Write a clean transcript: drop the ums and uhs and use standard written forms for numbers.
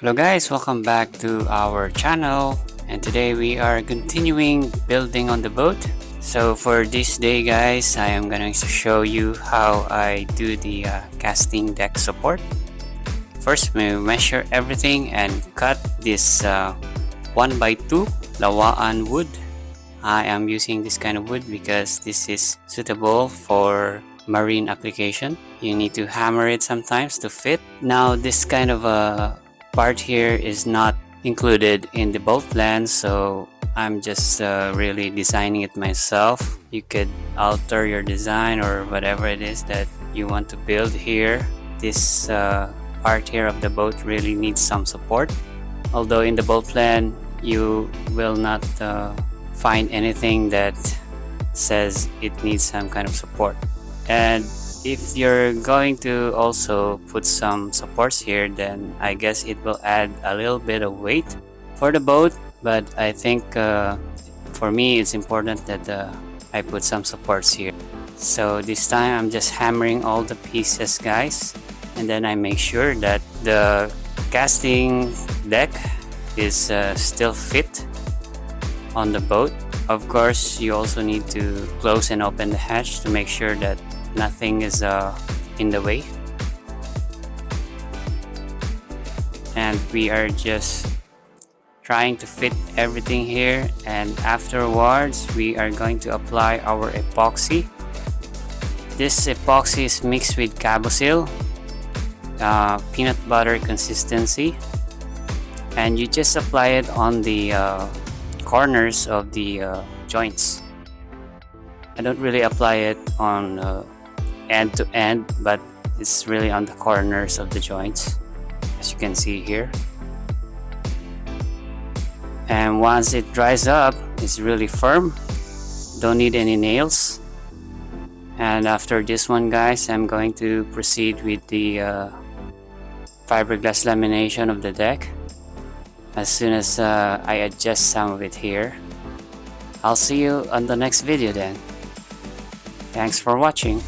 Hello guys, welcome back to our channel, and today we are continuing building on the boat. So for this day guys, I am going to show you how I do the casting deck support. First, we measure everything and cut this 1x2 lawaan wood. I am using this kind of wood because this is suitable for marine application. You need to hammer it sometimes to fit. Now this kind of a part here is not included in the boat plan, so I'm just really designing it myself. You could alter your design or whatever it is that you want to build here. This part here of the boat really needs some support, although in the boat plan you will not find anything that says it needs some kind of support. And if you're going to also put some supports here, then I guess it will add a little bit of weight for the boat, but I think for me it's important that I put some supports here. So this time I'm just hammering all the pieces guys, and then I make sure that the casting deck is still fit on the boat. Of course, you also need to close and open the hatch to make sure that nothing is in the way. And we are just trying to fit everything here, and afterwards we are going to apply our epoxy. This epoxy is mixed with Cabosil, peanut butter consistency, and you just apply it on the corners of the joints. I don't really apply it on end to end, but it's really on the corners of the joints, as you can see here. And once it dries up, it's really firm, don't need any nails. And after this one guys, I'm going to proceed with the fiberglass lamination of the deck. As soon as I adjust some of it here, I'll see you on the next video then. Thanks for watching.